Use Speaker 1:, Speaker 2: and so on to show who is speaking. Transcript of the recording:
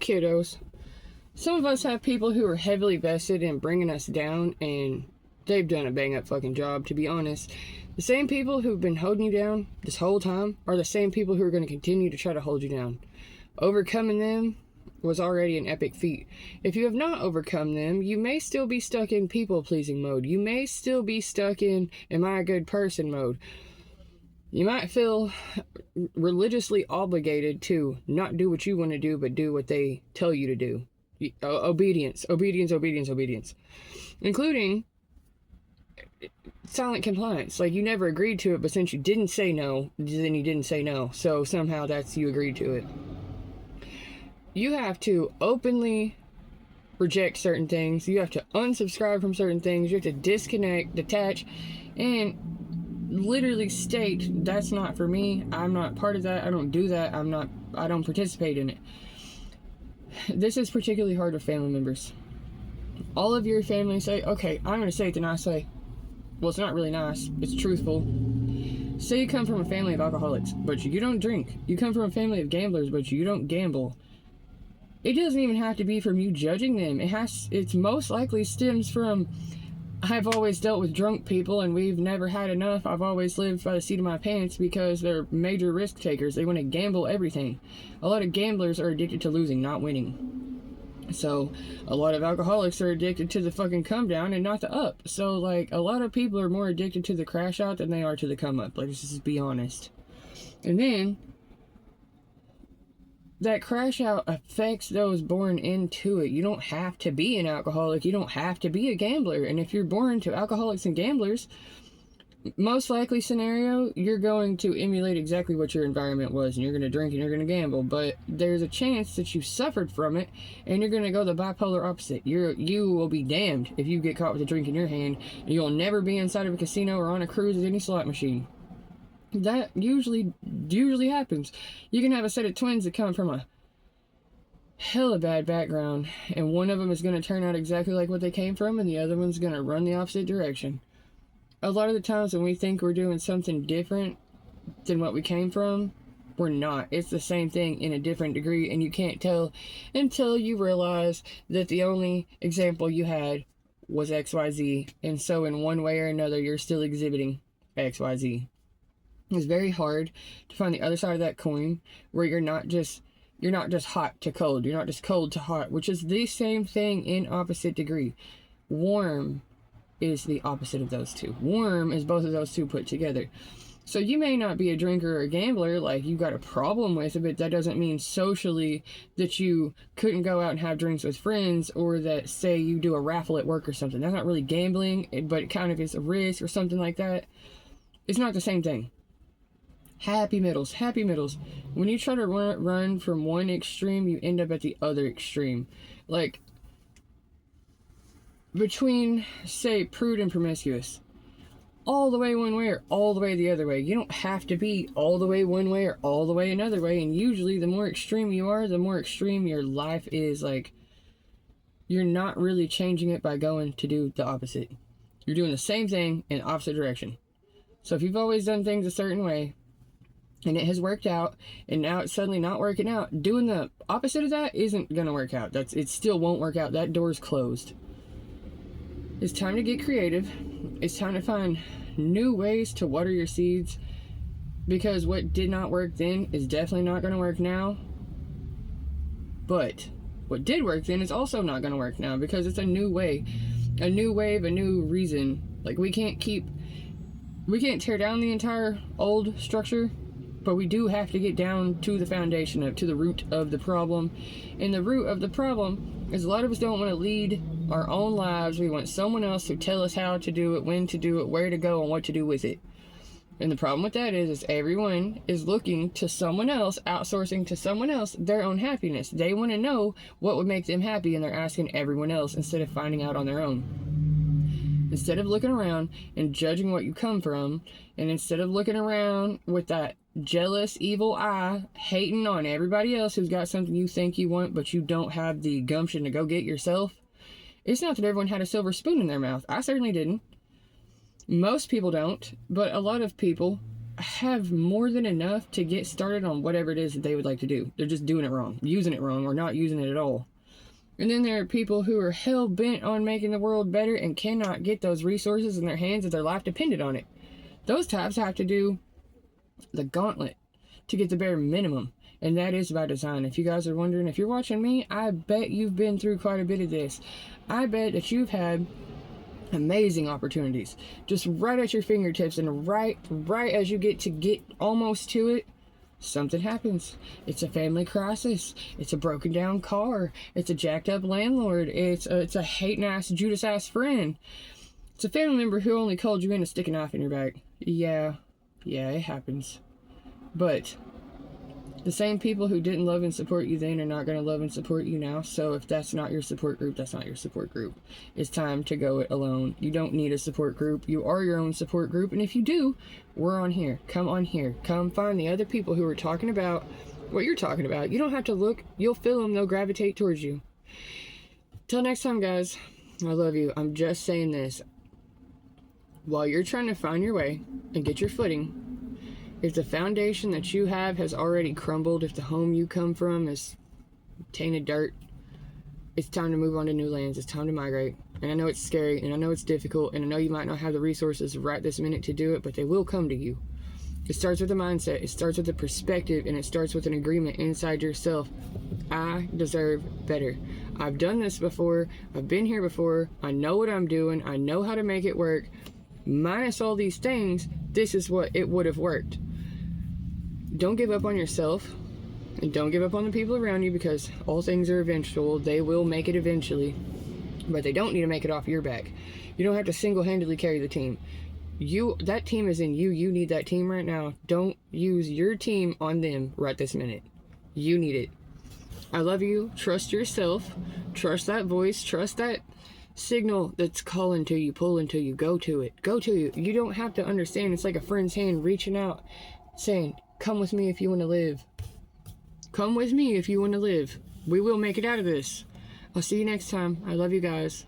Speaker 1: kiddos. Some of us have people who are heavily vested in bringing us down, and they've done a bang up fucking job, to be honest. The same people who've been holding you down this whole time are the same people who are going to continue to try to hold you down. Overcoming them was already an epic feat. If you have not overcome them, you may still be stuck in people-pleasing mode. You may still be stuck in am I a good person mode. You might feel religiously obligated to not do what you want to do, but do what they tell you to do. Obedience, obedience, obedience, obedience. Including silent compliance. Like, you never agreed to it, but since you didn't say no, then you didn't say no. So somehow that's you agreed to it. You have to openly reject certain things. You have to unsubscribe from certain things. You have to disconnect, detach, and literally state, that's not for me. I'm not part of that. I don't do that. I don't participate in it. This is particularly hard with family members. All of your family say, okay, I'm going to say it the nice way. Well, it's not really nice. It's truthful. Say you come from a family of alcoholics, but you don't drink. You come from a family of gamblers, but you don't gamble. It doesn't even have to be from you judging them. It's most likely stems from, I've always dealt with drunk people and we've never had enough. I've always lived by the seat of my pants because they're major risk takers. They want to gamble everything. A lot of gamblers are addicted to losing, not winning. So a lot of alcoholics are addicted to the fucking come down and not the up. So like a lot of people are more addicted to the crash out than they are to the come up. Let's just be honest. And then that crash out affects those born into it. You don't have to be an alcoholic. You don't have to be a gambler. And if you're born to alcoholics and gamblers, most likely scenario, you're going to emulate exactly what your environment was, and you're going to drink and you're going to gamble. But there's a chance that you suffered from it, and you're going to go the bipolar opposite. You will be damned if you get caught with a drink in your hand, and you'll never be inside of a casino or on a cruise with any slot machine. That usually happens. You can have a set of twins that come from a hella bad background, and one of them is going to turn out exactly like what they came from, and the other one's going to run the opposite direction. A lot of the times when we think we're doing something different than what we came from, we're not. It's the same thing in a different degree, and you can't tell until you realize that the only example you had was XYZ, and so in one way or another, you're still exhibiting XYZ. It's very hard to find the other side of that coin where you're not just hot to cold. You're not just cold to hot, which is the same thing in opposite degree. Warm is the opposite of those two. Warm is both of those two put together. So you may not be a drinker or a gambler, like you got a problem with it, but that doesn't mean socially that you couldn't go out and have drinks with friends, or that, say, you do a raffle at work or something. That's not really gambling, but it kind of is a risk or something like that. It's not the same thing. Happy middles. When you try to run from one extreme, you end up at the other extreme. Like, between, say, prude and promiscuous, all the way one way or all the way the other way. You don't have to be all the way one way or all the way another way. And usually the more extreme you are, the more extreme your life is. Like, you're not really changing it by going to do the opposite. You're doing the same thing in the opposite direction. So if you've always done things a certain way, and it has worked out, and now it's suddenly not working out, doing the opposite of that isn't going to work out. It still won't work out. That door's closed. It's time to get creative. It's time to find new ways to water your seeds, because what did not work then is definitely not going to work now. But what did work then is also not going to work now, because it's a new way, a new wave, a new reason. Like, we can't tear down the entire old structure, but we do have to get down to the foundation, to the root of the problem. And the root of the problem is a lot of us don't want to lead our own lives. We want someone else to tell us how to do it, when to do it, where to go, and what to do with it. And the problem with that is everyone is looking to someone else, outsourcing to someone else their own happiness. They want to know what would make them happy, and they're asking everyone else instead of finding out on their own. Instead of looking around and judging what you come from, and instead of looking around with that jealous, evil eye, hating on everybody else who's got something you think you want, but you don't have the gumption to go get yourself. It's not that everyone had a silver spoon in their mouth. I certainly didn't. Most people don't, but a lot of people have more than enough to get started on whatever it is that they would like to do. They're just doing it wrong, using it wrong, or not using it at all. And then there are people who are hell bent on making the world better and cannot get those resources in their hands if their life depended on it. Those types have to do the gauntlet to get the bare minimum. And that is by design. If you guys are wondering, if you're watching me, I bet you've been through quite a bit of this. I bet that you've had amazing opportunities just right at your fingertips, and right as you get almost to it, something happens. It's a family crisis. It's a broken down car. It's a jacked up landlord. It's a hating ass Judas ass friend. It's a family member who only called you in to stick a knife in your back. Yeah, it happens. But the same people who didn't love and support you then are not going to love and support you now. So if that's not your support group, that's not your support group. It's time to go it alone. You don't need a support group. You are your own support group. And if you do, we're on here. Come on here. Come find the other people who are talking about what you're talking about. You don't have to look. You'll feel them. They'll gravitate towards you. Till next time, guys. I love you. I'm just saying this. While you're trying to find your way and get your footing, if the foundation that you have has already crumbled, if the home you come from is tainted dirt, it's time to move on to new lands. It's time to migrate. And I know it's scary, and I know it's difficult, and I know you might not have the resources right this minute to do it, but they will come to you. It starts with a mindset. It starts with a perspective, and it starts with an agreement inside yourself. I deserve better. I've done this before. I've been here before. I know what I'm doing. I know how to make it work. Minus all these things, this is what it would have worked. Don't give up on yourself, and don't give up on the people around you, because all things are eventual. They will make it eventually, but they don't need to make it off your back. You don't have to single-handedly carry the team. That team is in you. You need that team right now. Don't use your team on them right this minute. You need it. I love you. Trust yourself. Trust that voice. Trust that signal that's calling to you, pulling to you. Go to it. Go to you. You don't have to understand. It's like a friend's hand reaching out, saying, come with me if you want to live. Come with me if you want to live. We will make it out of this. I'll see you next time. I love you guys.